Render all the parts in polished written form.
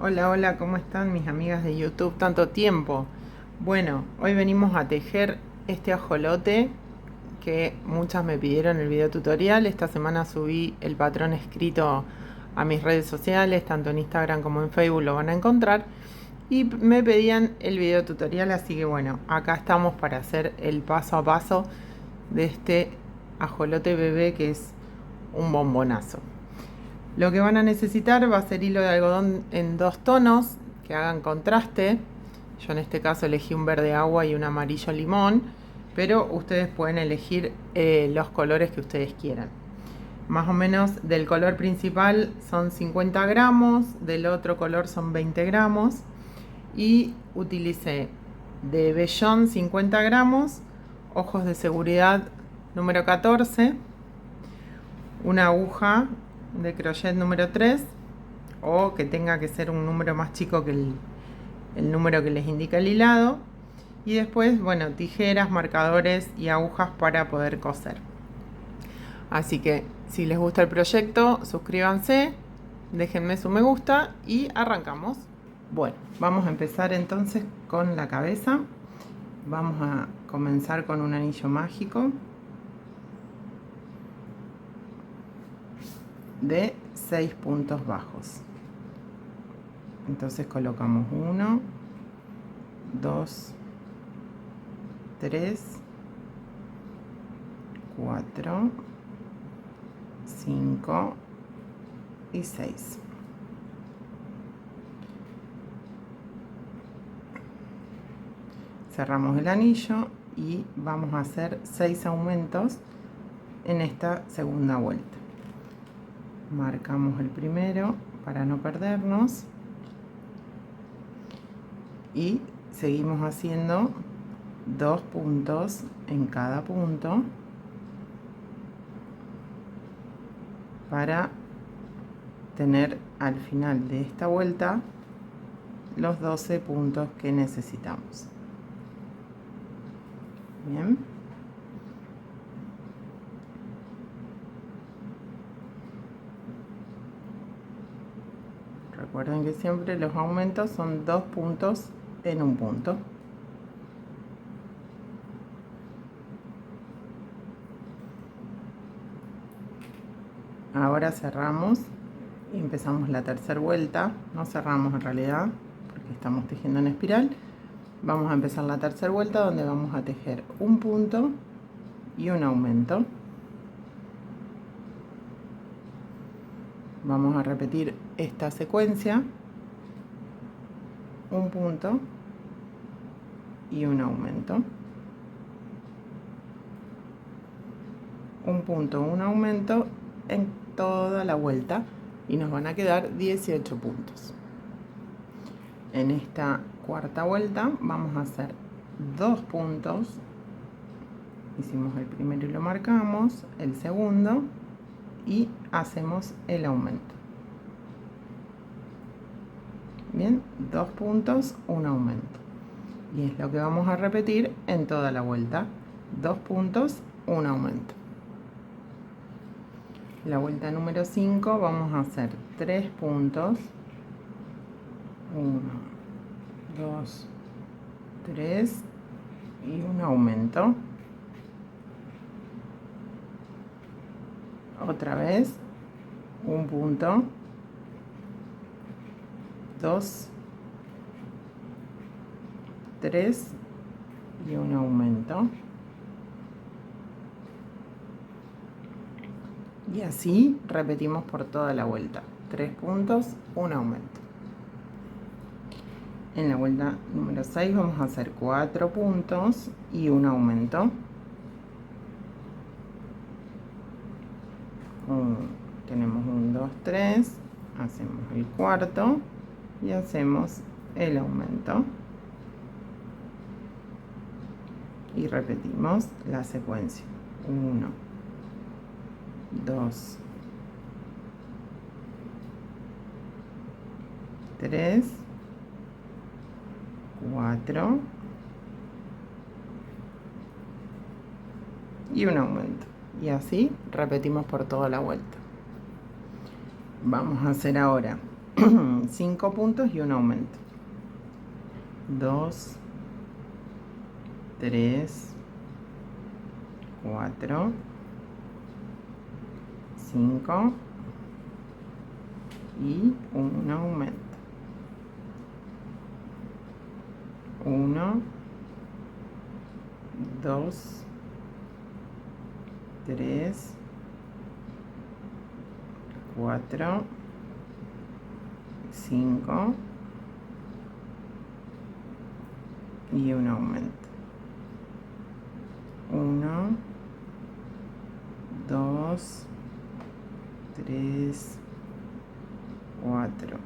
Hola, hola, ¿cómo están mis amigas de YouTube? Tanto tiempo. Bueno, hoy venimos a tejer este ajolote que muchas me pidieron el video tutorial. Esta semana subí el patrón escrito a mis redes sociales, tanto en Instagram como en Facebook lo van a encontrar. Y me pedían el video tutorial, así que bueno, acá estamos para hacer el paso a paso de este ajolote bebé que es un bombonazo. Lo que van a necesitar va a ser hilo de algodón en 2 tonos que hagan contraste. Yo en este caso elegí un verde agua y un amarillo limón, pero ustedes pueden elegir los colores que ustedes quieran. Más o menos del color principal son 50 gramos, del otro color son 20 gramos y utilicé de vellón 50 gramos, ojos de seguridad número 14, una aguja de crochet número 3 o que tenga que ser un número más chico que el número que les indica el hilado, y después, bueno, tijeras, marcadores y agujas para poder coser. Así que si les gusta el proyecto, suscríbanse, déjenme su me gusta y arrancamos. Bueno, vamos a empezar entonces con la cabeza. Vamos a comenzar con un anillo mágico de 6 puntos bajos. Entonces colocamos 1, 2, 3, 4, 5 y 6. Cerramos el anillo y vamos a hacer 6 aumentos en esta segunda vuelta. Marcamos el primero para no perdernos y seguimos haciendo 2 puntos en cada punto para tener al final de esta vuelta los 12 puntos que necesitamos. Bien. Recuerden que siempre los aumentos son 2 puntos en un punto. Ahora cerramos y empezamos la tercera vuelta. No cerramos en realidad porque estamos tejiendo en espiral. Vamos a empezar la tercera vuelta donde vamos a tejer un punto y un aumento. Vamos a repetir esta secuencia: un punto y un aumento, un punto, un aumento en toda la vuelta y nos van a quedar 18 puntos. En esta cuarta vuelta vamos a hacer 2 puntos. Hicimos el primero y lo marcamos, el segundo, y hacemos el aumento. Bien, 2 puntos, un aumento. Y es lo que vamos a repetir en toda la vuelta: 2 puntos, un aumento. La vuelta número 5 vamos a hacer 3 puntos, 1, 2, 3 y un aumento. Otra vez, un punto, 2, 3 y un aumento. Y así repetimos por toda la vuelta: 3 puntos, un aumento. En la vuelta número 6 vamos a hacer 4 puntos y un aumento. Tenemos 1, 2, 3, hacemos el cuarto y hacemos el aumento. Y repetimos la secuencia: 1, 2, 3, 4 y un aumento. Y así repetimos por toda la vuelta. Vamos a hacer ahora 5 puntos y un aumento. 2, 3, 4, 5 y un aumento. 1, 2, 3, 4, 5 y un aumento. 1, 2, 3, 4,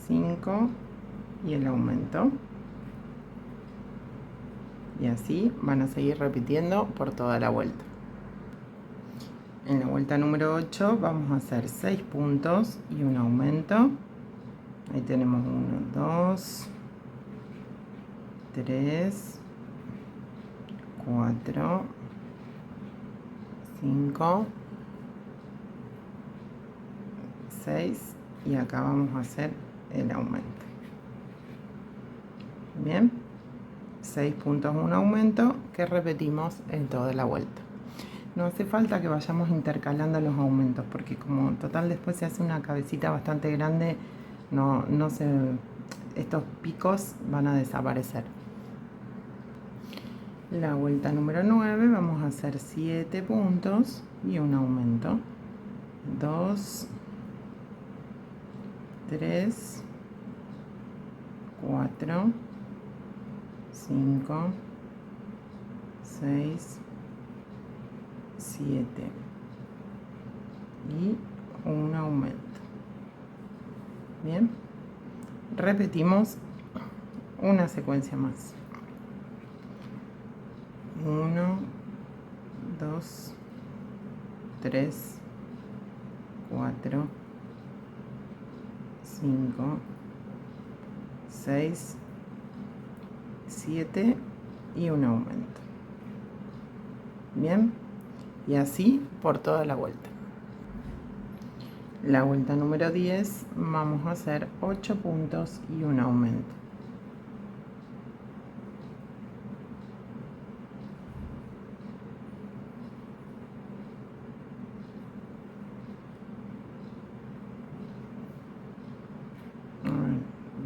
5 y el aumento. Y así van a seguir repitiendo por toda la vuelta. En la vuelta número 8 vamos a hacer 6 puntos y un aumento. Ahí tenemos 1, 2, 3, 4, 5, 6 y acá vamos a hacer el aumento. Bien, 6 puntos, un aumento que repetimos en toda la vuelta. No hace falta que vayamos intercalando los aumentos porque como total después se hace una cabecita bastante grande, estos picos van a desaparecer. La vuelta número 9 vamos a hacer 7 puntos y un aumento. 2, 3, 4, 5, 6, 7 y un aumento. Bien, repetimos una secuencia más. 1, 2, 3, 4, 5, 6, 7 y un aumento. Bien, y así por toda la vuelta. La vuelta número 10 vamos a hacer 8 puntos y un aumento.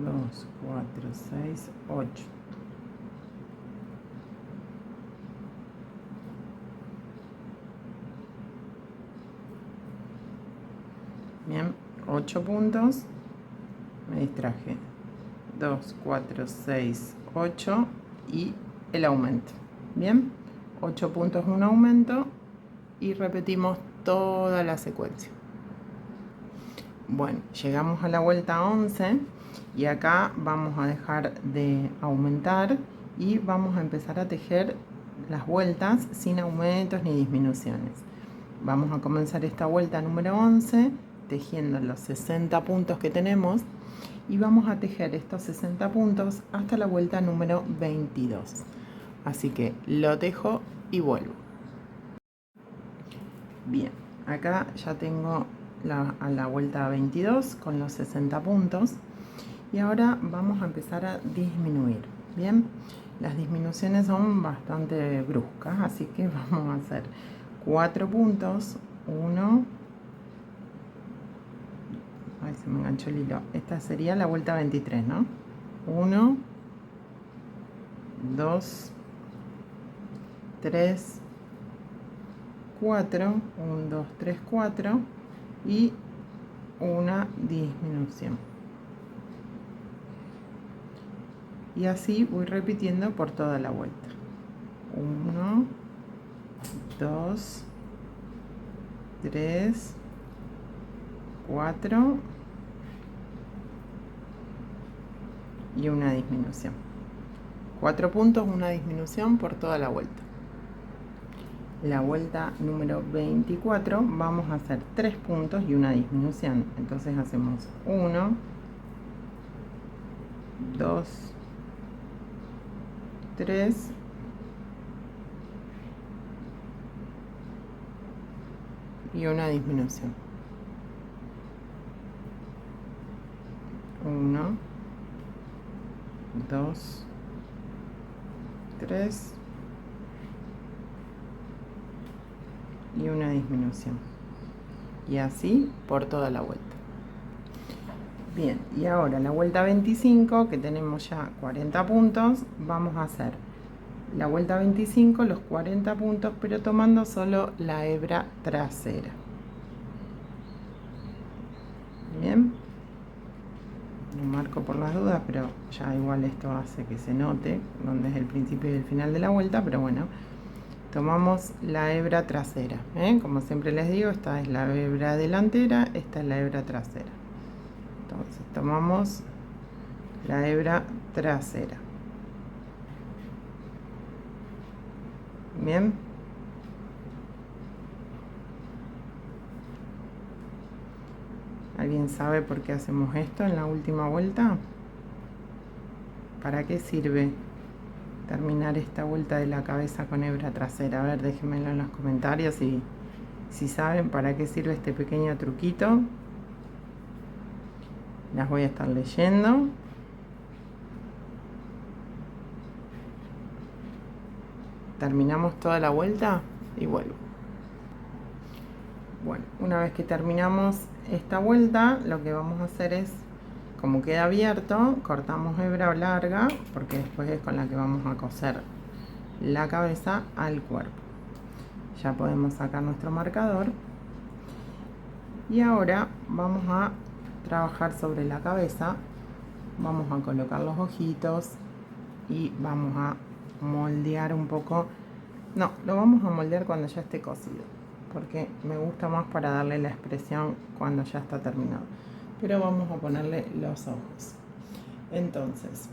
2, 4, 6, 8. Bien, 8 puntos. Me distraje. 2, 4, 6, 8 y el aumento. Bien, 8 puntos, un aumento y repetimos toda la secuencia. Bueno, llegamos a la vuelta 11 y acá vamos a dejar de aumentar y vamos a empezar a tejer las vueltas sin aumentos ni disminuciones. Vamos a comenzar esta vuelta número 11 tejiendo los 60 puntos que tenemos y vamos a tejer estos 60 puntos hasta la vuelta número 22. Así que lo tejo y vuelvo. Bien, acá ya tengo a la vuelta 22 con los 60 puntos y ahora vamos a empezar a disminuir. Bien, las disminuciones son bastante bruscas, así que vamos a hacer 4 puntos. 1, ay, se me enganchó el hilo. Esta sería la vuelta 23, ¿no? 1, 2, 3, 4, 1, 2, 3, 4 y una disminución. Y así voy repitiendo por toda la vuelta. 1, 2, 3, 4 y una disminución. 4 puntos, una disminución por toda la vuelta. La vuelta número 24 vamos a hacer 3 puntos y una disminución. Entonces hacemos 1, 2, 3 y una disminución. 1, 2, 3 y una disminución, y así por toda la vuelta. Bien, y ahora la vuelta 25, que tenemos ya 40 puntos, vamos a hacer la vuelta 25, los 40 puntos, pero tomando solo la hebra trasera. Bien, lo marco por las dudas, pero ya igual esto hace que se note dónde es el principio y el final de la vuelta, pero bueno, tomamos la hebra trasera, como siempre les digo, esta es la hebra delantera, esta es la hebra trasera. Entonces tomamos la hebra trasera. Bien. ¿Alguien sabe por qué hacemos esto en la última vuelta? ¿Para qué sirve terminar esta vuelta de la cabeza con hebra trasera? A ver, déjenmelo en los comentarios si saben para qué sirve este pequeño truquito. Las voy a estar leyendo. Terminamos toda la vuelta y vuelvo. Bueno, una vez que terminamos esta vuelta, lo que vamos a hacer es, como queda abierto, cortamos hebra larga, porque después es con la que vamos a coser la cabeza al cuerpo. Ya podemos sacar nuestro marcador. Y ahora vamos a trabajar sobre la cabeza. Vamos a colocar los ojitos y vamos a moldear un poco. No, lo vamos a moldear cuando ya esté cosido, porque me gusta más para darle la expresión cuando ya está terminado. Pero vamos a ponerle los ojos. Entonces,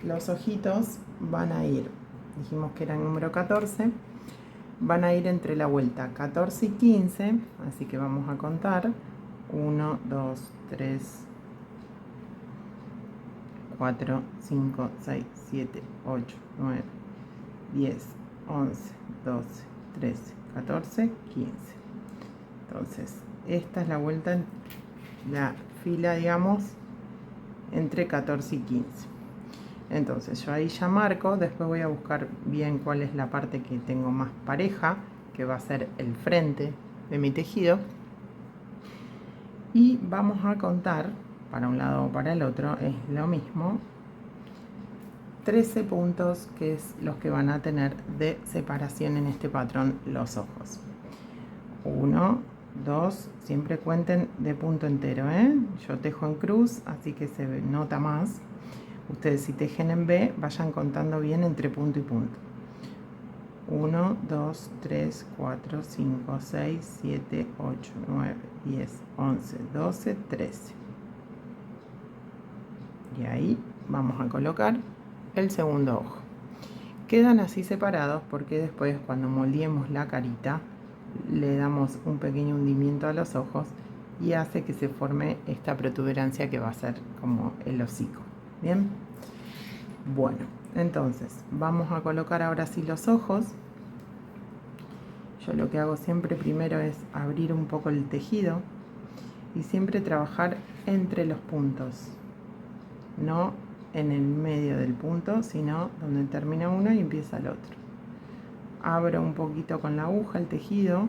los ojitos van a ir, dijimos que era el número 14, van a ir entre la vuelta 14 y 15, así que vamos a contar 1, 2, 3, 4, 5, 6, 7, 8, 9, 10, 11, 12, 13, 14, 15. Entonces, esta es la vuelta, la fila, digamos, entre 14 y 15. Entonces, yo ahí ya marco, después voy a buscar bien cuál es la parte que tengo más pareja, que va a ser el frente de mi tejido. Y vamos a contar, para un lado o para el otro, es lo mismo, 13 puntos, que es los que van a tener de separación en este patrón los ojos. 1, 2, siempre cuenten de punto entero, yo tejo en cruz, así que se nota más. Ustedes, si tejen en B, vayan contando bien entre punto y punto. 1, 2, 3, 4, 5, 6, 7, 8, 9, 10, 11, 12, 13. Y ahí vamos a colocar el segundo ojo. Quedan así separados porque después, cuando moldeemos la carita, le damos un pequeño hundimiento a los ojos y hace que se forme esta protuberancia que va a ser como el hocico. Bien, bueno, entonces vamos a colocar ahora sí los ojos. Yo lo que hago siempre primero es abrir un poco el tejido y siempre trabajar entre los puntos, no en el medio del punto, sino donde termina uno y empieza el otro. Abro un poquito con la aguja el tejido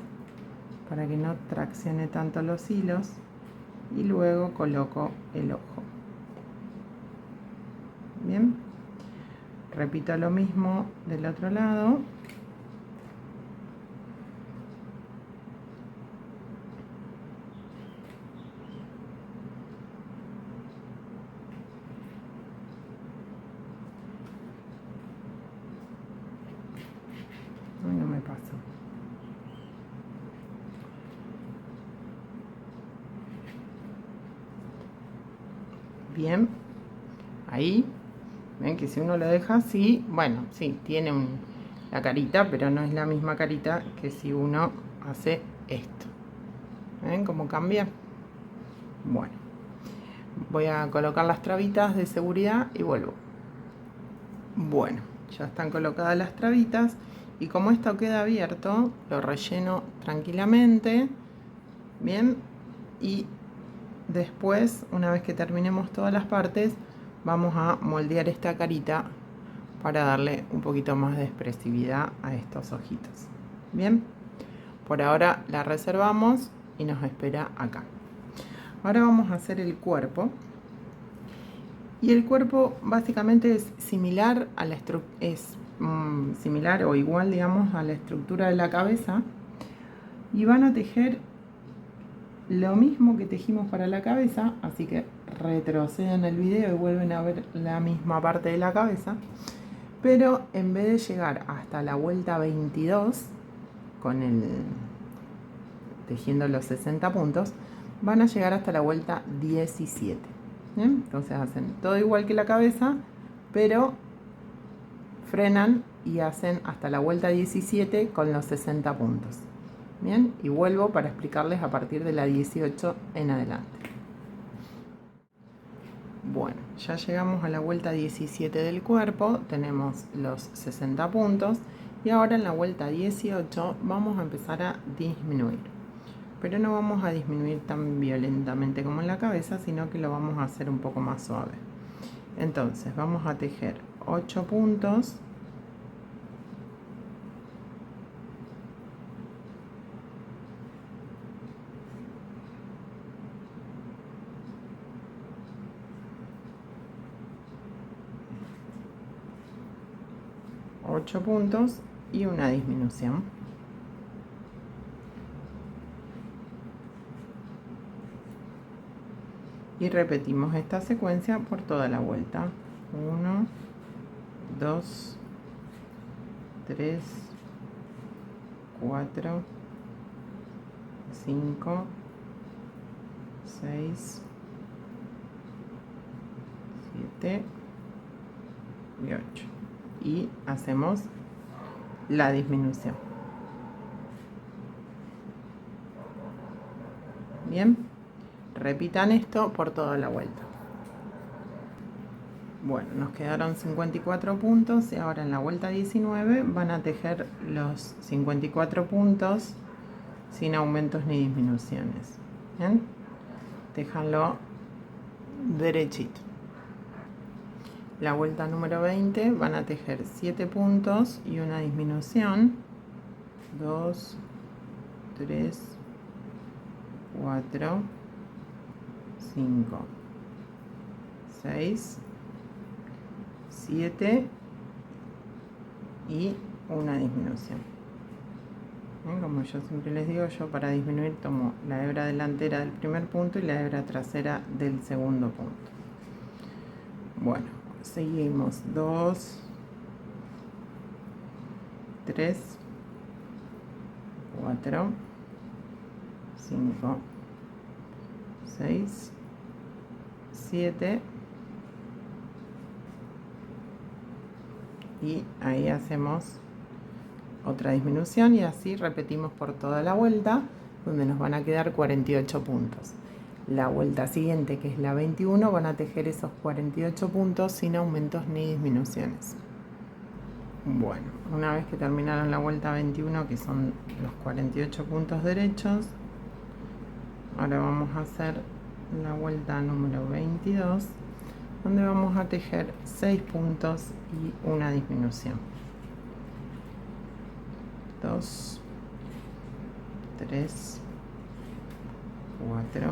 para que no traccione tanto los hilos y luego coloco el ojo. Bien, repito lo mismo del otro lado. No me pasó. Bien, ahí ven que si uno lo deja así, bueno, sí, tiene la carita, pero no es la misma carita que si uno hace esto. ¿Ven cómo cambia? Bueno, voy a colocar las trabitas de seguridad y vuelvo. Bueno, ya están colocadas las trabitas y como esto queda abierto, lo relleno tranquilamente, bien, y después, una vez que terminemos todas las partes, vamos a moldear esta carita para darle un poquito más de expresividad a estos ojitos. Bien, por ahora la reservamos y nos espera acá. Ahora vamos a hacer el cuerpo. Y el cuerpo básicamente es similar a la similar o igual, digamos, a la estructura de la cabeza. Y van a tejer lo mismo que tejimos para la cabeza, así que retroceden el video y vuelven a ver la misma parte de la cabeza. Pero en vez de llegar hasta la vuelta 22 con tejiendo los 60 puntos, van a llegar hasta la vuelta 17. ¿Bien? Entonces hacen todo igual que la cabeza, pero frenan y hacen hasta la vuelta 17 con los 60 puntos. Bien, y vuelvo para explicarles a partir de la 18 en adelante. Bueno, ya llegamos a la vuelta 17 del cuerpo, tenemos los 60 puntos y ahora en la vuelta 18 vamos a empezar a disminuir. Pero no vamos a disminuir tan violentamente como en la cabeza, sino que lo vamos a hacer un poco más suave. Entonces vamos a tejer 8 puntos. Y una disminución. Y repetimos esta secuencia por toda la vuelta. 1, 2, 3, 4, 5, 6, 7 y 8. Y hacemos la disminución. Bien, repitan esto por toda la vuelta. Bueno, nos quedaron 54 puntos y ahora en la vuelta 19 van a tejer los 54 puntos sin aumentos ni disminuciones. Bien, déjanlo derechito. La vuelta número 20 van a tejer 7 puntos y una disminución. 2, 3, 4, 5, 6, 7 y una disminución. ¿Ven? Como yo siempre les digo, yo para disminuir tomo la hebra delantera del primer punto y la hebra trasera del segundo punto. Bueno, seguimos. 2, 3, 4, 5, 6, 7 y ahí hacemos otra disminución y así repetimos por toda la vuelta, donde nos van a quedar 48 puntos. La vuelta siguiente, que es la 21, van a tejer esos 48 puntos sin aumentos ni disminuciones. Bueno, una vez que terminaron la vuelta 21, que son los 48 puntos derechos, ahora vamos a hacer la vuelta número 22, donde vamos a tejer 6 puntos y una disminución. 2, 3, 4,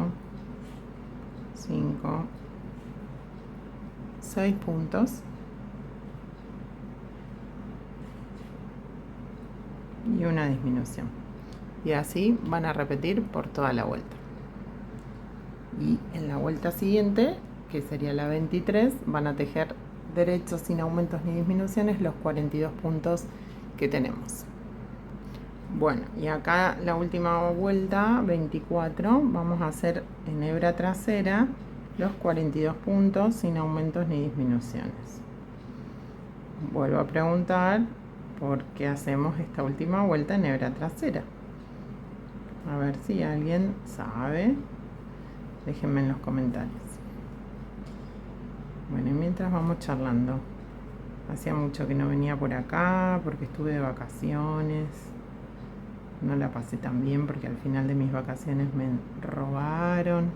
5, 6 puntos y una disminución. Y así van a repetir por toda la vuelta. Y en la vuelta siguiente, que sería la 23, van a tejer derechos sin aumentos ni disminuciones los 42 puntos que tenemos. Bueno, y acá la última vuelta, 24, vamos a hacer en hebra trasera los 42 puntos sin aumentos ni disminuciones. Vuelvo a preguntar por qué hacemos esta última vuelta en hebra trasera. A ver si alguien sabe. Déjenme en los comentarios. Bueno, y mientras vamos charlando. Hacía mucho que no venía por acá porque estuve de vacaciones. No la pasé tan bien porque al final de mis vacaciones me robaron.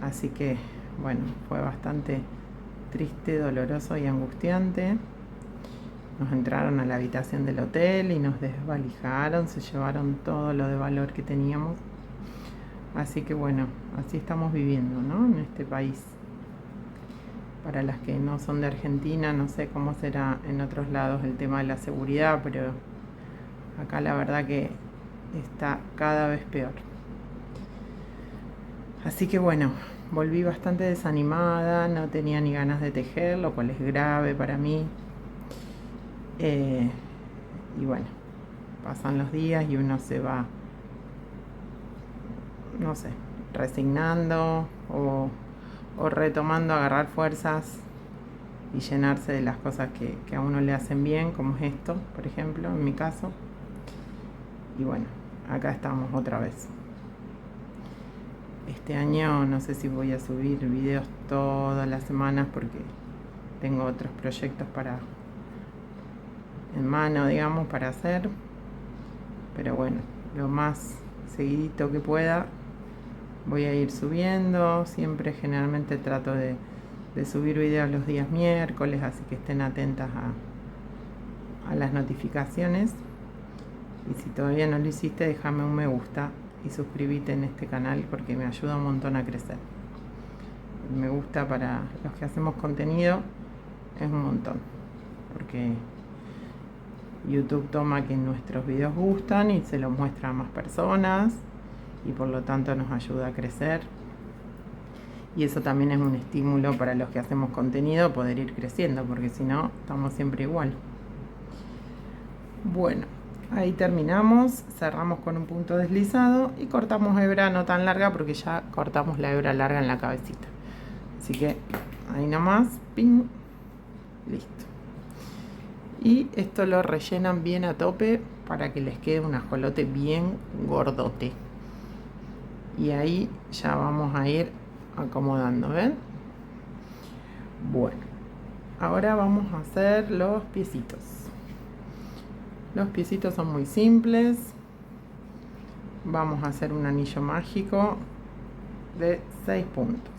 Así que, bueno, fue bastante triste, doloroso y angustiante. Nos entraron a la habitación del hotel y nos desvalijaron, se llevaron todo lo de valor que teníamos. Así que bueno, así estamos viviendo, ¿no? En este país. Para las que no son de Argentina, no sé cómo será en otros lados el tema de la seguridad, pero acá la verdad que está cada vez peor. Así que bueno, volví bastante desanimada, no tenía ni ganas de tejer, lo cual es grave para mí. Y bueno, pasan los días y uno se va, no sé, resignando o retomando, agarrar fuerzas y llenarse de las cosas que a uno le hacen bien, como es esto, por ejemplo, en mi caso. Y bueno, acá estamos otra vez. Este año no sé si voy a subir videos todas las semanas porque tengo otros proyectos en mano, digamos, para hacer. Pero bueno, lo más seguidito que pueda voy a ir subiendo. Siempre generalmente trato de subir videos los días miércoles, así que estén atentas a las notificaciones. Y si todavía no lo hiciste, déjame un me gusta y suscríbete en este canal porque me ayuda un montón a crecer. El me gusta para los que hacemos contenido es un montón, porque YouTube toma que nuestros videos gustan y se los muestra a más personas y por lo tanto nos ayuda a crecer. Y eso también es un estímulo para los que hacemos contenido, poder ir creciendo, porque si no, estamos siempre igual. Bueno, ahí terminamos, cerramos con un punto deslizado y cortamos hebra no tan larga porque ya cortamos la hebra larga en la cabecita. Así que ahí nomás, ping, listo. Y esto lo rellenan bien a tope para que les quede un ajolote bien gordote. Y ahí ya vamos a ir acomodando, ¿ven? Bueno, ahora vamos a hacer los piecitos. Los piecitos son muy simples. Vamos a hacer un anillo mágico de 6 puntos.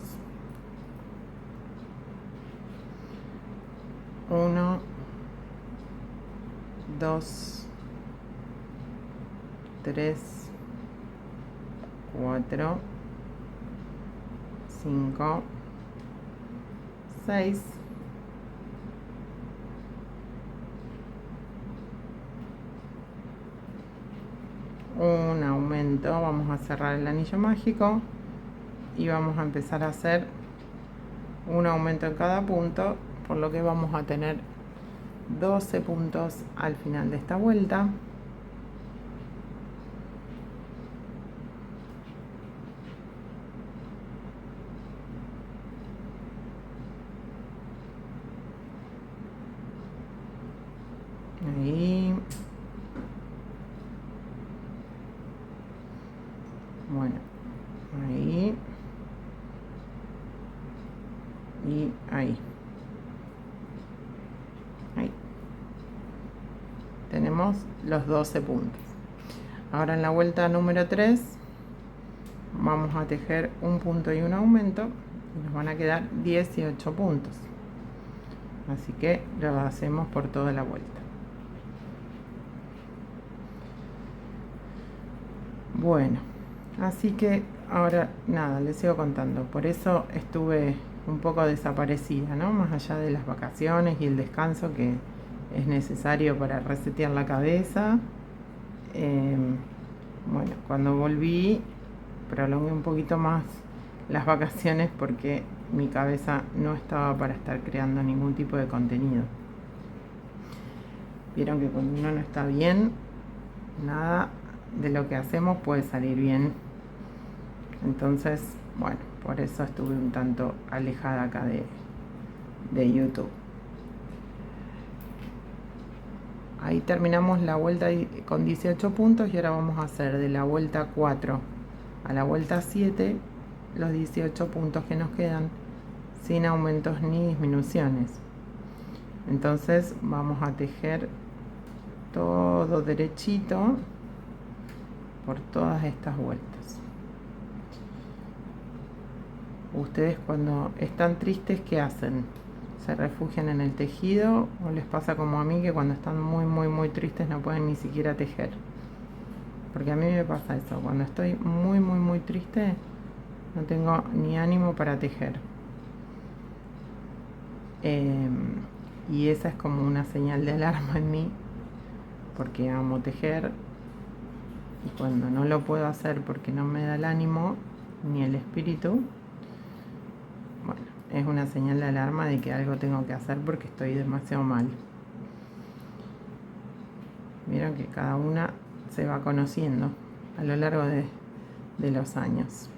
1, 2, 3, 4, 5, 6, un aumento. Vamos a cerrar el anillo mágico y vamos a empezar a hacer un aumento en cada punto, por lo que vamos a tener 12 puntos al final de esta vuelta. Ahí. Bueno, ahí. Y ahí. Ahí. Tenemos los 12 puntos. Ahora en la vuelta número 3 vamos a tejer un punto y un aumento y nos van a quedar 18 puntos. Así que lo hacemos por toda la vuelta. Bueno, así que ahora nada, les sigo contando. Por eso estuve un poco desaparecida, ¿no? Más allá de las vacaciones y el descanso que es necesario para resetear la cabeza. Bueno, cuando volví prolongué un poquito más las vacaciones porque mi cabeza no estaba para estar creando ningún tipo de contenido. Vieron que cuando uno no está bien, nada de lo que hacemos puede salir bien. Entonces, bueno, por eso estuve un tanto alejada acá de YouTube. Ahí terminamos la vuelta con 18 puntos y ahora vamos a hacer de la vuelta 4 a la vuelta 7 los 18 puntos que nos quedan sin aumentos ni disminuciones. Entonces vamos a tejer todo derechito por todas estas vueltas. Ustedes cuando están tristes, ¿qué hacen? ¿Se refugian en el tejido o les pasa como a mí que cuando están muy tristes no pueden ni siquiera tejer? Porque a mí me pasa eso, cuando estoy muy triste no tengo ni ánimo para tejer. Y esa es como una señal de alarma en mí, porque amo tejer, y cuando no lo puedo hacer porque no me da el ánimo ni el espíritu, bueno, es una señal de alarma de que algo tengo que hacer porque estoy demasiado mal. Vieron que cada una se va conociendo a lo largo de los años.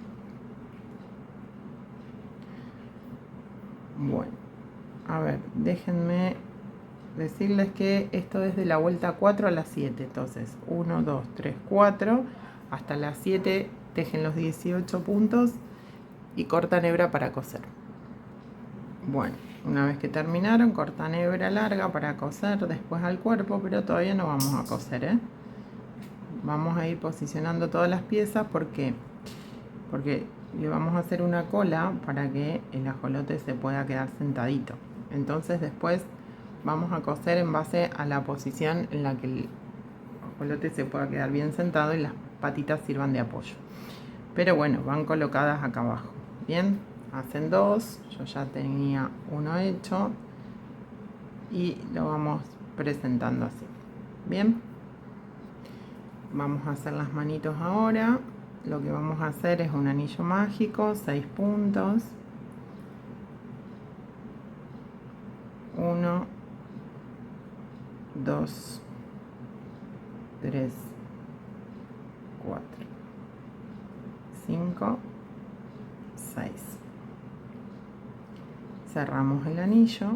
Bueno, a ver, déjenme decirles que esto es de la vuelta 4 a las 7. Entonces, 1, 2, 3, 4. Hasta las 7 tejen los 18 puntos y cortan hebra para coser. Bueno, una vez que terminaron, cortan hebra larga para coser después al cuerpo, pero todavía no vamos a coser, ¿eh? Vamos a ir posicionando todas las piezas. ¿Por qué? Porque le vamos a hacer una cola para que el ajolote se pueda quedar sentadito. Entonces después vamos a coser en base a la posición en la que el ajolote se pueda quedar bien sentado y las patitas sirvan de apoyo. Pero bueno, van colocadas acá abajo. Bien, hacen dos. Yo ya tenía uno hecho y lo vamos presentando así. Bien, vamos a hacer las manitos ahora. Lo que vamos a hacer es un anillo mágico, 6 puntos. 1, 2, 3, 4, 5, 6. Cerramos el anillo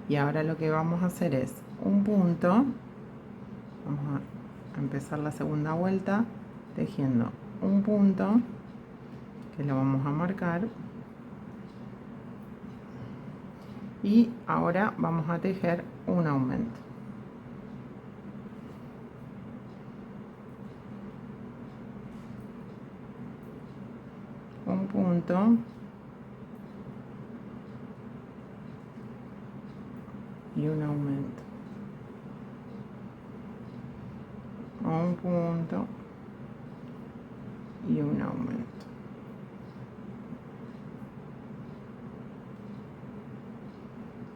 y ahora lo que vamos a hacer es un punto. Vamos a empezar la segunda vuelta tejiendo un punto que lo vamos a marcar, y ahora vamos a tejer un aumento. Un punto y un aumento. Un punto y un aumento.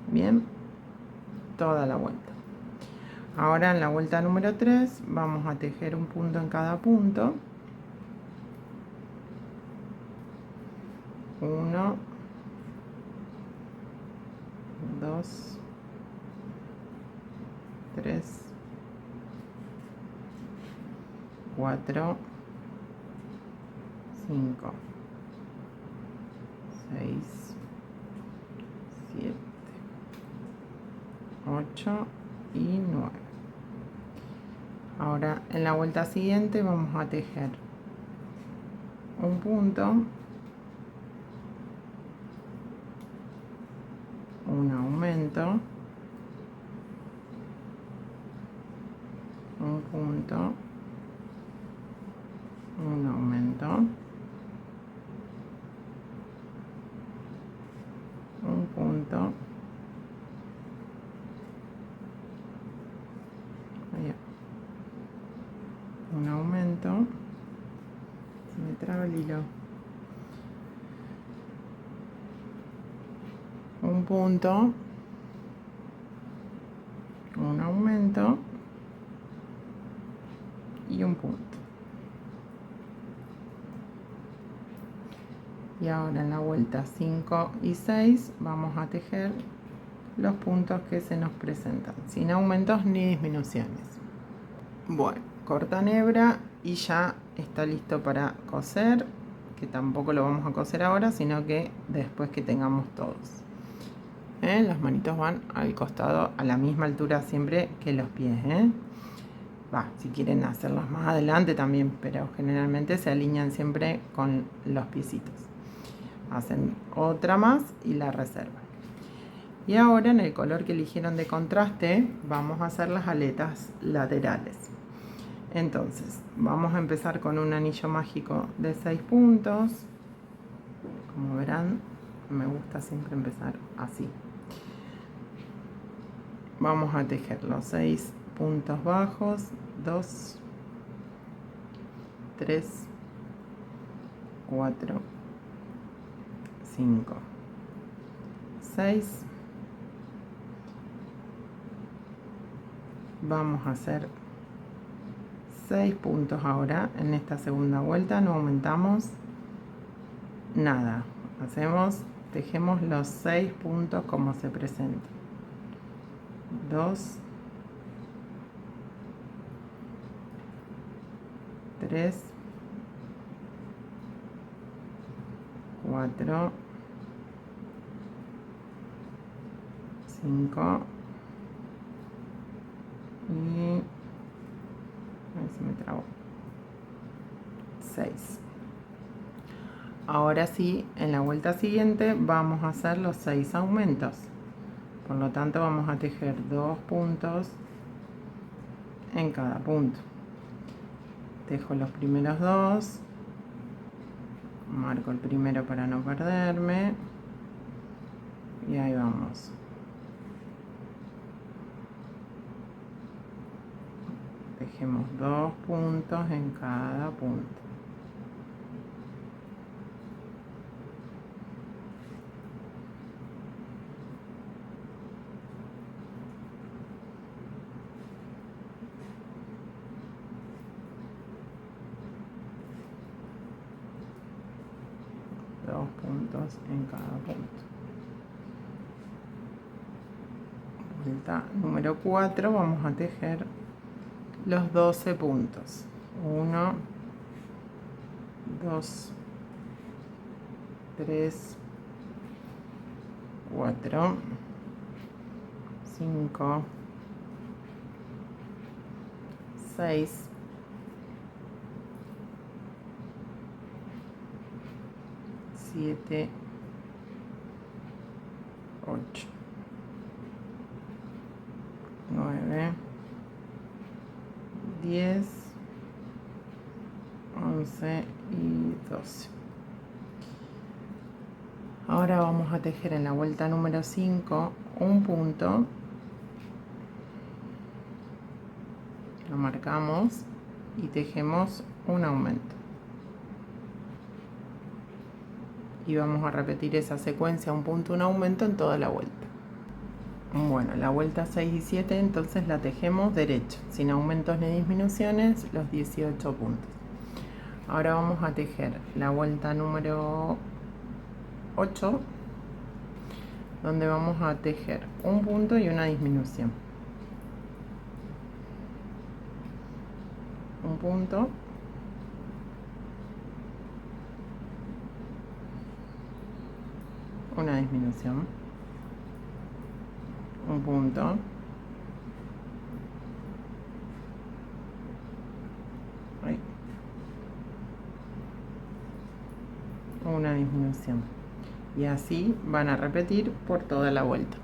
Bien, toda la vuelta. Ahora en la vuelta número 3 vamos a tejer un punto en cada punto. 1, 2, 3, 4, 5, 6, 7, 8 y 9. Ahora en la vuelta siguiente vamos a tejer un punto, un aumento, un punto, un aumento, un punto, un aumento. Se me traba el hilo. Un punto, un aumento y un punto. Y ahora en la vuelta 5 y 6 vamos a tejer los puntos que se nos presentan, sin aumentos ni disminuciones. Bueno, cortan hebra y ya está listo para coser, que tampoco lo vamos a coser ahora, sino que después que tengamos todos. Las manitos van al costado a la misma altura siempre que los pies. Si quieren hacerlos más adelante también, pero generalmente se alinean siempre con los piecitos. Hacen otra más y la reservan. Y ahora en el color que eligieron de contraste vamos a hacer las aletas laterales. Entonces vamos a empezar con un anillo mágico de 6 puntos. Como verán, me gusta siempre empezar así. Vamos a tejer los 6 puntos bajos, 2, 3, 4, 5, 6. Vamos a hacer 6 puntos ahora en esta segunda vuelta, no aumentamos nada, tejemos los 6 puntos como se presentan. 2, 3, 4, 5 y ahí se me trabó 6. Ahora sí, en la vuelta siguiente vamos a hacer los 6 aumentos, por lo tanto vamos a tejer 2 puntos en cada punto. Tejo los primeros 2, marco el primero para no perderme y ahí vamos. Tejemos 2 puntos en cada punto. Dos puntos en cada punto. Vuelta número 4, vamos a tejer los 12 puntos. 1, 2, 3, 4, 5, 6, 7, 8, 9, 10, 11 y 12. Ahora vamos a tejer en la vuelta número 5 un punto, lo marcamos y tejemos un aumento. Y vamos a repetir esa secuencia, un punto, un aumento en toda la vuelta. Bueno, la vuelta 6 y 7 entonces la tejemos derecho, sin aumentos ni disminuciones, los 18 puntos. Ahora vamos a tejer la vuelta número 8, donde vamos a tejer un punto y una disminución. Un punto, una disminución, un punto, ahí, una disminución, y así van a repetir por toda la vuelta.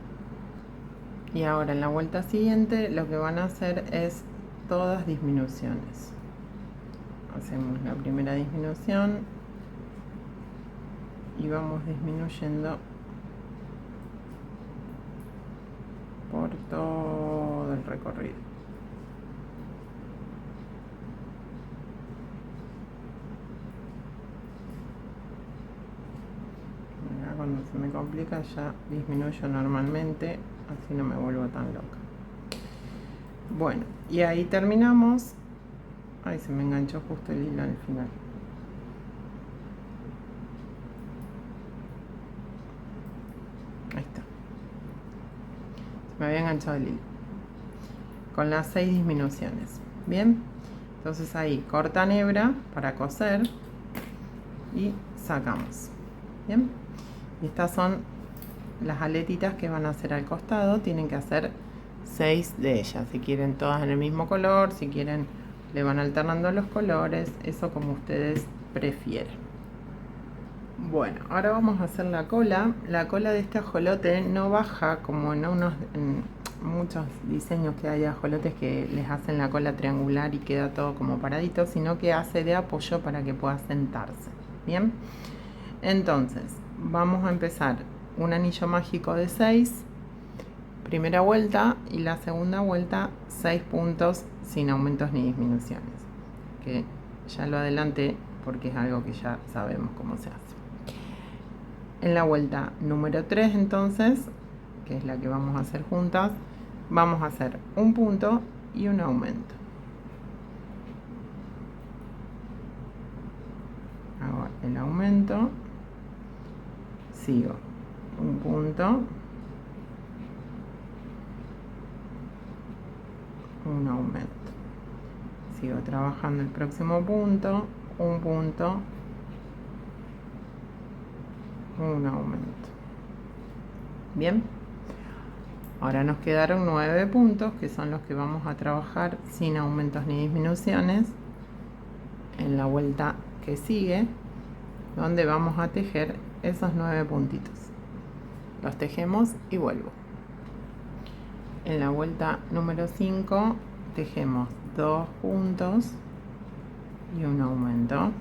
Y ahora en la vuelta siguiente lo que van a hacer es todas disminuciones. Hacemos la primera disminución y vamos disminuyendo por todo el recorrido. Acá cuando se me complica ya disminuyo normalmente, así no me vuelvo tan loca. Bueno, y ahí terminamos. Ay, se me enganchó justo el hilo al final. Ahí está. Se me había enganchado el hilo. Con las 6 disminuciones. Bien. Entonces ahí cortan hebra para coser y sacamos. Bien. Y estas son las aletitas que van a hacer al costado. Tienen que hacer 6 de ellas. Si quieren todas en el mismo color, si quieren le van alternando los colores, eso como ustedes prefieren. Bueno, ahora vamos a hacer la cola. La cola de este ajolote no baja como en muchos diseños que hay de ajolotes que les hacen la cola triangular y queda todo como paradito, sino que hace de apoyo para que pueda sentarse. Bien, entonces vamos a empezar un anillo mágico de 6, primera vuelta, y la segunda vuelta 6 puntos sin aumentos ni disminuciones, que ya lo adelanté porque es algo que ya sabemos cómo se hace. En la vuelta número 3 entonces, que es la que vamos a hacer juntas, vamos a hacer un punto y un aumento. Hago el aumento, sigo un punto, un aumento, sigo trabajando el próximo punto, un punto, un aumento. Bien, ahora nos quedaron 9 puntos, que son los que vamos a trabajar sin aumentos ni disminuciones en la vuelta que sigue, donde vamos a tejer esos 9 puntitos. Los tejemos y vuelvo. En la vuelta número 5 tejemos 2 puntos y un aumento.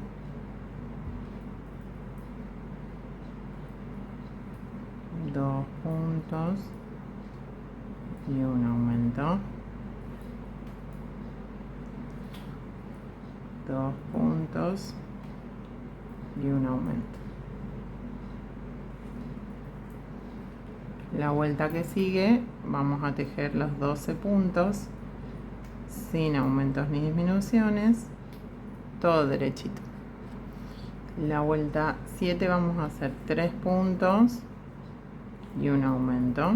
Dos puntos y un aumento. 2 puntos y un aumento. La vuelta que sigue vamos a tejer los 12 puntos sin aumentos ni disminuciones, todo derechito. La vuelta 7 vamos a hacer 3 puntos y un aumento.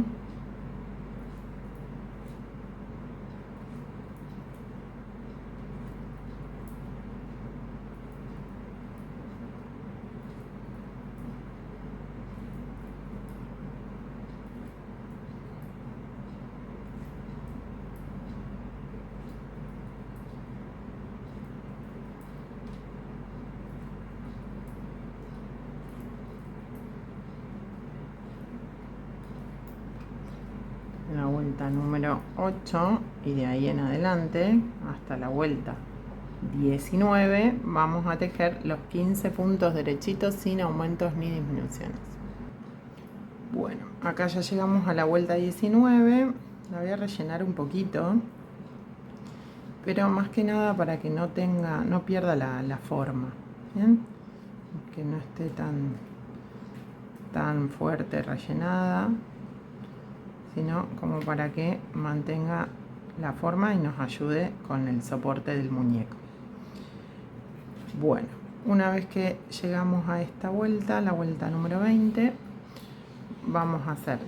La vuelta número 8 y de ahí en adelante hasta la vuelta 19 vamos a tejer los 15 puntos derechitos sin aumentos ni disminuciones. Bueno, acá ya llegamos a la vuelta 19, la voy a rellenar un poquito, pero más que nada para que no pierda la forma, ¿bien? Que no esté tan fuerte rellenada, sino como para que mantenga la forma y nos ayude con el soporte del muñeco. Bueno, una vez que llegamos a esta vuelta, la vuelta número 20, vamos a hacer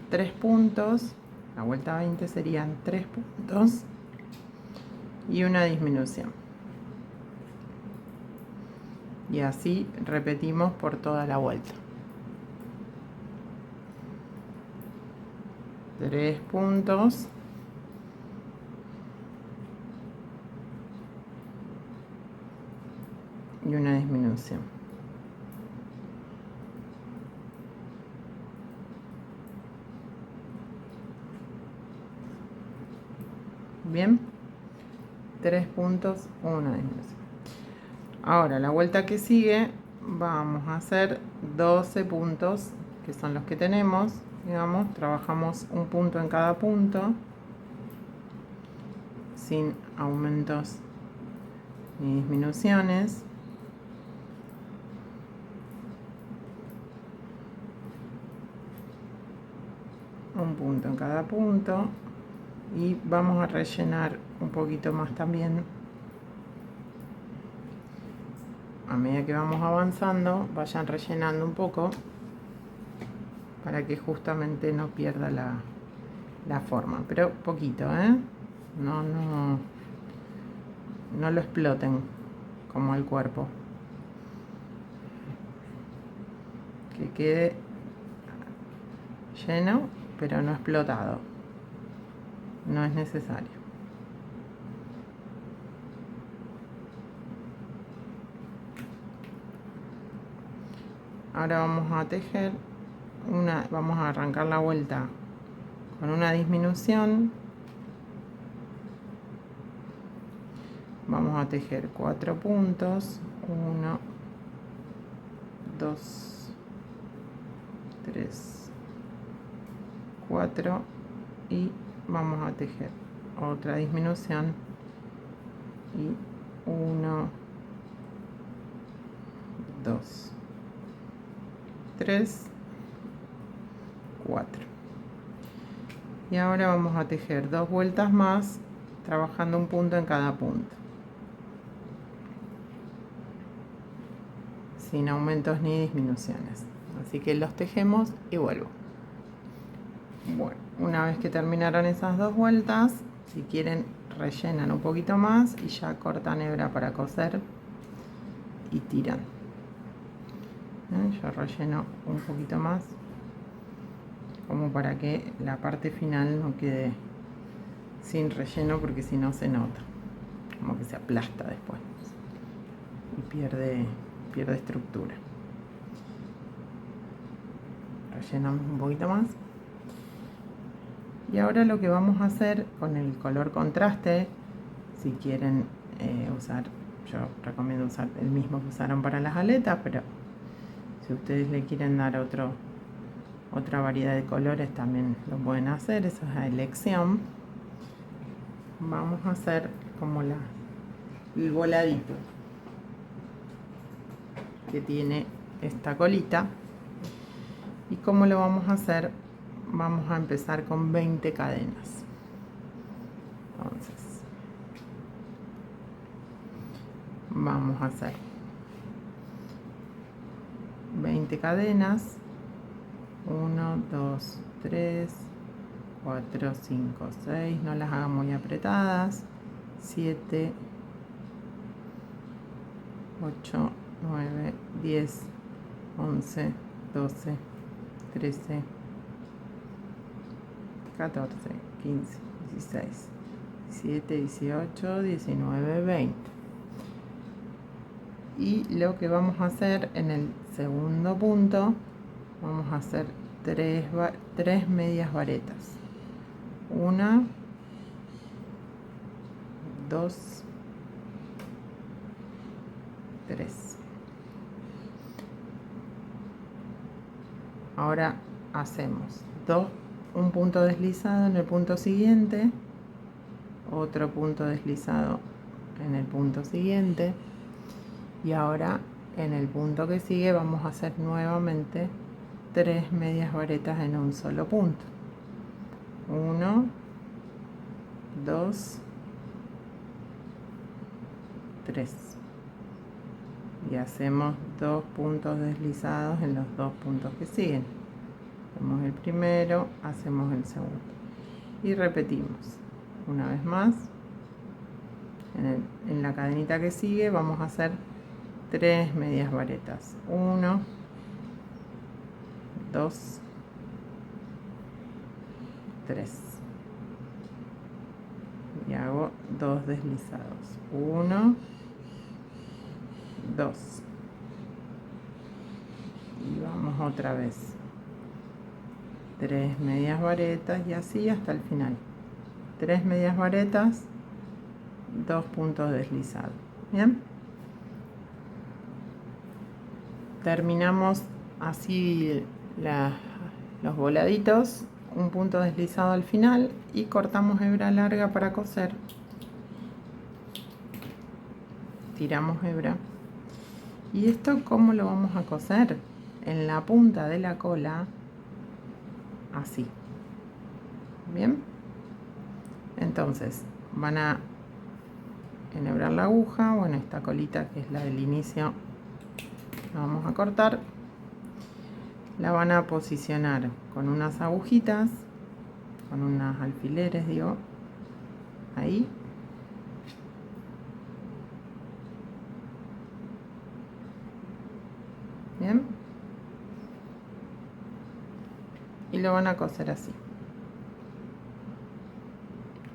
3 puntos, la vuelta 20 serían 3 puntos y una disminución. Y así repetimos por toda la vuelta. 3 puntos y una disminución. Bien, 3 puntos, una disminución. Ahora la vuelta que sigue vamos a hacer 12 puntos, que son los que tenemos, digamos, trabajamos un punto en cada punto sin aumentos ni disminuciones. Un punto en cada punto y vamos a rellenar un poquito más también. A medida que vamos avanzando, vayan rellenando un poco para que justamente no pierda la forma, pero poquito, no lo exploten como el cuerpo, que quede lleno pero no explotado, no es necesario. Ahora vamos a tejer vamos a arrancar la vuelta con una disminución. Vamos a tejer 4 puntos, 1, 2, 3, 4 y vamos a tejer otra disminución y 1, 2, 3, 4. Y ahora vamos a tejer 2 vueltas más, trabajando un punto en cada punto, sin aumentos ni disminuciones. Así que los tejemos y vuelvo. Bueno, una vez que terminaron esas 2 vueltas, si quieren rellenan un poquito más y ya cortan hebra para coser y tiran. Yo relleno un poquito más, como para que la parte final no quede sin relleno, porque si no se nota, como que se aplasta después y pierde estructura. Rellenamos un poquito más. Y ahora lo que vamos a hacer con el color contraste, si quieren usar, yo recomiendo usar el mismo que usaron para las aletas, pero si ustedes le quieren dar otra variedad de colores también lo pueden hacer, eso es a elección. Vamos a hacer como el voladito que tiene esta colita. ¿Y cómo lo vamos a hacer? Vamos a empezar con 20 cadenas. Entonces, vamos a hacer 20 cadenas. 1, 2, 3, 4, 5, 6. No las hagan muy apretadas. 7, 8, 9, 10, 11, 12, 13, 14, 15, 16, 17, 18, 19, 20. Y lo que vamos a hacer en el segundo punto, vamos a hacer 3 medias varetas. 1, 2, 3. Ahora hacemos un punto deslizado en el punto siguiente, otro punto deslizado en el punto siguiente, y ahora en el punto que sigue vamos a hacer nuevamente 3 medias varetas en un solo punto. 1, 2, 3. Y hacemos 2 puntos deslizados en los 2 puntos que siguen. Hacemos el primero, hacemos el segundo y repetimos una vez más. En la cadenita que sigue vamos a hacer 3 medias varetas. 1, 2, 3. Y hago 2 deslizados. 1, 2. Y vamos otra vez. 3 medias varetas y así hasta el final. 3 medias varetas, 2 puntos deslizados. Bien. Terminamos así los voladitos, un punto deslizado al final y cortamos hebra larga para coser. Tiramos hebra. ¿Y esto cómo lo vamos a coser? En la punta de la cola, así. Bien. Entonces van a enhebrar la aguja, bueno, esta colita que es la del inicio la vamos a cortar, la van a posicionar con unas agujitas, con unos alfileres, digo, ahí. Bien. Y lo van a coser así.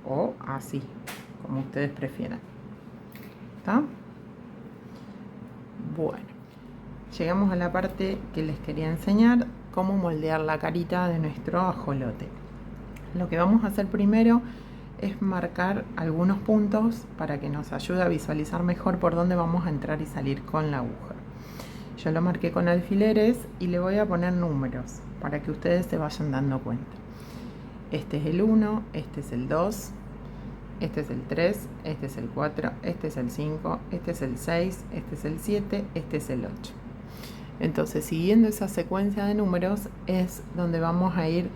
O así, como ustedes prefieran. ¿Está? Bueno. Llegamos a la parte que les quería enseñar, cómo moldear la carita de nuestro ajolote. Lo que vamos a hacer primero es marcar algunos puntos para que nos ayude a visualizar mejor por dónde vamos a entrar y salir con la aguja. Yo lo marqué con alfileres y le voy a poner números para que ustedes se vayan dando cuenta. Este es el 1, este es el 2, este es el 3, este es el 4, este es el 5, este es el 6, este es el 7, este es el 8. Entonces, siguiendo esa secuencia de números es donde vamos a ir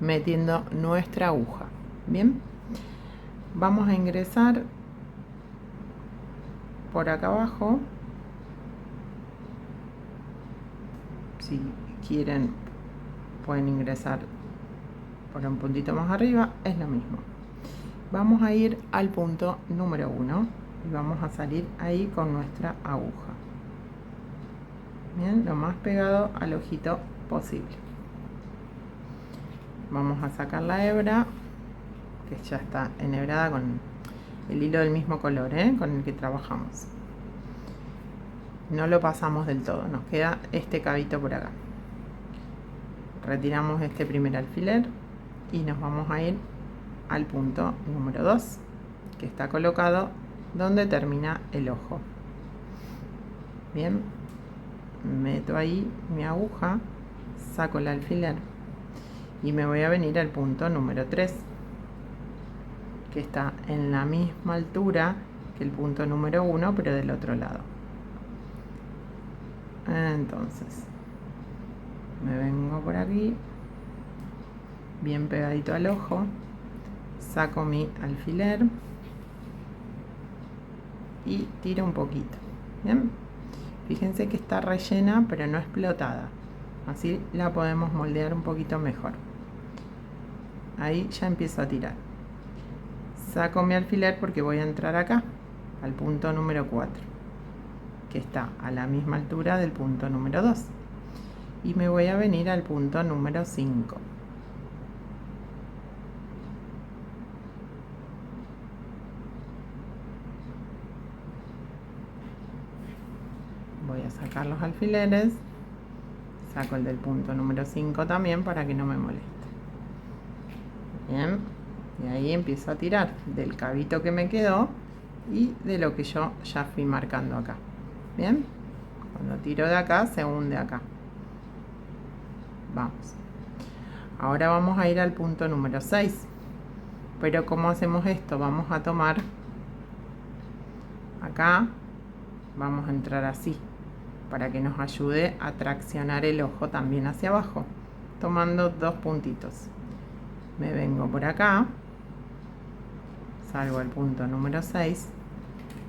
metiendo nuestra aguja. Bien, vamos a ingresar por acá abajo. Si quieren pueden ingresar por un puntito más arriba, es lo mismo. Vamos a ir al punto número 1 y vamos a salir ahí con nuestra aguja. Bien, lo más pegado al ojito posible. Vamos a sacar la hebra, que ya está enhebrada con el hilo del mismo color, con el que trabajamos. No lo pasamos del todo, nos queda este cabito por acá. Retiramos este primer alfiler y nos vamos a ir al punto número 2, que está colocado donde termina el ojo. Bien, meto ahí mi aguja, saco el alfiler y me voy a venir al punto número 3, que está en la misma altura que el punto número 1, pero del otro lado. Entonces me vengo por aquí, bien pegadito al ojo, saco mi alfiler y tiro un poquito. Bien, fíjense que está rellena pero no explotada, así la podemos moldear un poquito mejor. Ahí ya empiezo a tirar, saco mi alfiler porque voy a entrar acá al punto número 4, que está a la misma altura del punto número 2, y me voy a venir al punto número 5. Voy a sacar los alfileres, saco el del punto número 5 también para que no me moleste. Bien, y ahí empiezo a tirar del cabito que me quedó y de lo que yo ya fui marcando acá. Bien, cuando tiro de acá se hunde acá. Vamos. Ahora vamos a ir al punto número 6. Pero ¿cómo hacemos esto? Vamos a tomar acá, vamos a entrar así, para que nos ayude a traccionar el ojo también hacia abajo, tomando 2 puntitos. Me vengo por acá, salgo al punto número 6,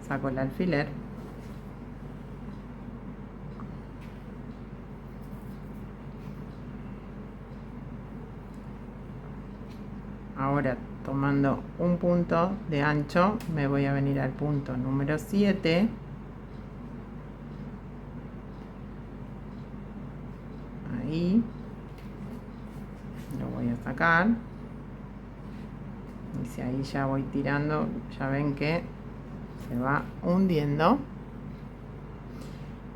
saco el alfiler, ahora tomando un punto de ancho me voy a venir al punto número 7, ahí lo voy a sacar, y si ahí ya voy tirando, ya ven que se va hundiendo,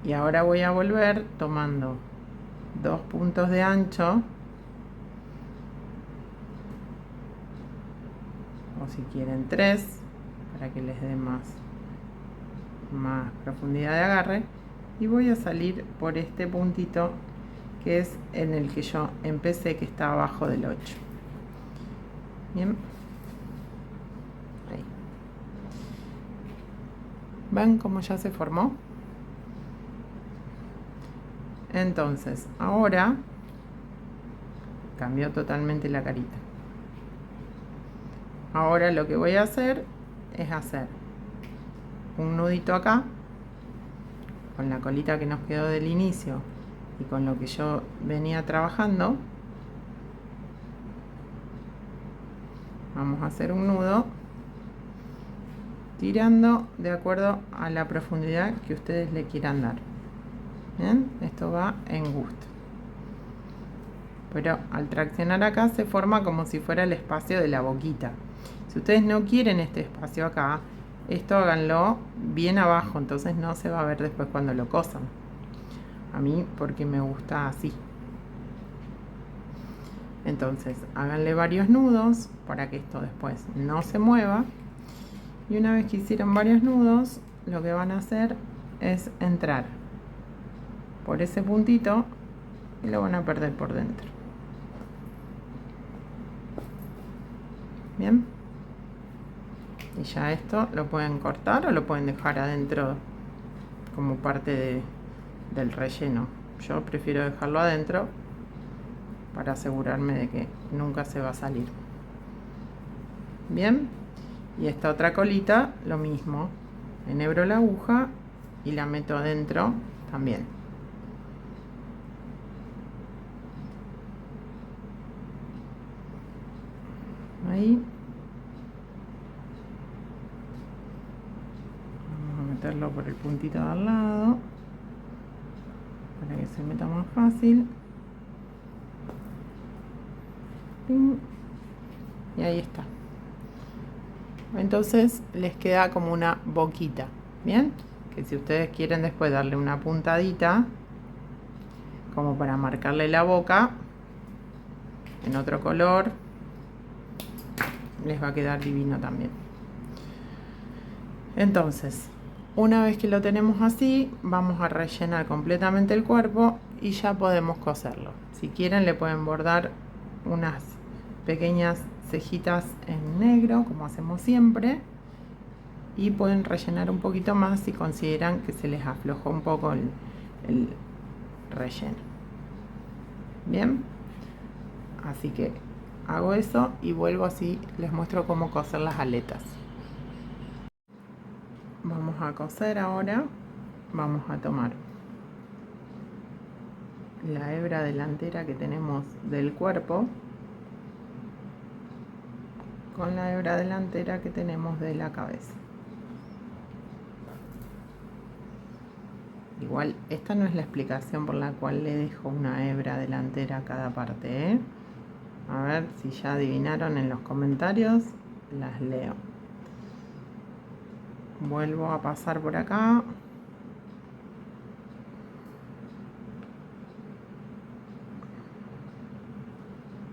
y ahora voy a volver tomando 2 puntos de ancho, o si quieren 3 para que les dé más profundidad de agarre, y voy a salir por este puntito que es en el que yo empecé, que está abajo del 8. Bien, ahí ven cómo ya se formó. Entonces ahora cambió totalmente la carita. Ahora lo que voy a hacer es hacer un nudito acá con la colita que nos quedó del inicio y con lo que yo venía trabajando. Vamos a hacer un nudo tirando de acuerdo a la profundidad que ustedes le quieran dar. Bien, esto va en gusto, pero al traccionar acá se forma como si fuera el espacio de la boquita. Si ustedes no quieren este espacio acá, esto háganlo bien abajo, entonces no se va a ver después cuando lo cosan. A mí porque me gusta así. Entonces háganle varios nudos para que esto después no se mueva, y una vez que hicieron varios nudos, lo que van a hacer es entrar por ese puntito y lo van a perder por dentro. Bien, y ya esto lo pueden cortar o lo pueden dejar adentro como parte del relleno. Yo prefiero dejarlo adentro para asegurarme de que nunca se va a salir. Bien, y esta otra colita lo mismo, enhebro la aguja y la meto adentro también. Ahí vamos a meterlo por el puntito de al lado para que se meta más fácil. Y ahí está. Entonces les queda como una boquita, bien, que si ustedes quieren después darle una puntadita como para marcarle la boca en otro color, les va a quedar divino también. Entonces, una vez que lo tenemos así, vamos a rellenar completamente el cuerpo y ya podemos coserlo. Si quieren le pueden bordar unas pequeñas cejitas en negro, como hacemos siempre, y pueden rellenar un poquito más si consideran que se les aflojó un poco el relleno. Bien, así que hago eso y vuelvo así, les muestro cómo coser las aletas. Vamos a coser ahora. Vamos a tomar la hebra delantera que tenemos del cuerpo con la hebra delantera que tenemos de la cabeza. Igual, esta no es la explicación por la cual le dejo una hebra delantera a cada parte, ¿eh? A ver si ya adivinaron en los comentarios, las leo. Vuelvo a pasar por acá.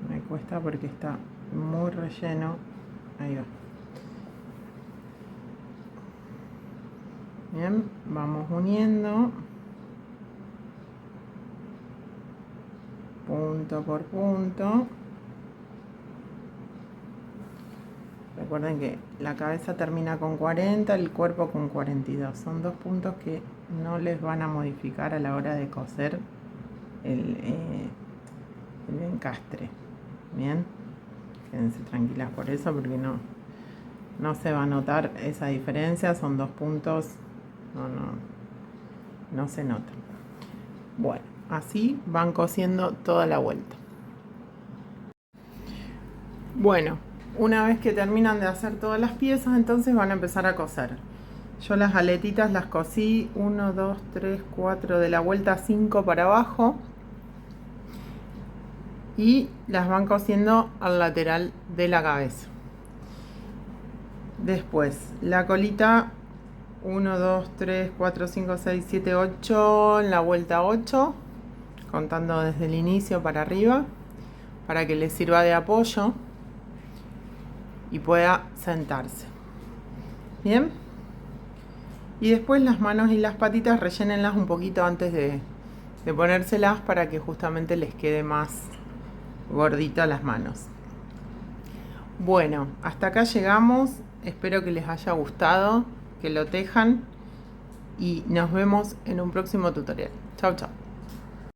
Me cuesta porque está muy relleno. Ahí va. Bien, vamos uniendo punto por punto. Recuerden que la cabeza termina con 40, el cuerpo con 42. Son dos puntos que no les van a modificar a la hora de coser el encastre. Bien, quédense tranquilas por eso, porque no se va a notar esa diferencia. Son dos puntos, no se nota. Bueno, así van cosiendo toda la vuelta. Bueno, una vez que terminan de hacer todas las piezas, entonces van a empezar a coser. Yo las aletitas las cosí 1, 2, 3, 4 de la vuelta 5 para abajo, y las van cosiendo al lateral de la cabeza. Después la colita 1, 2, 3, 4, 5, 6, 7, 8 en la vuelta 8, contando desde el inicio para arriba, para que les sirva de apoyo y pueda sentarse. Bien, y después las manos y las patitas rellénenlas un poquito antes de ponérselas, para que justamente les quede más gordita las manos. Bueno, hasta acá llegamos. Espero que les haya gustado, que lo tejan, y nos vemos en un próximo tutorial. Chau, chau.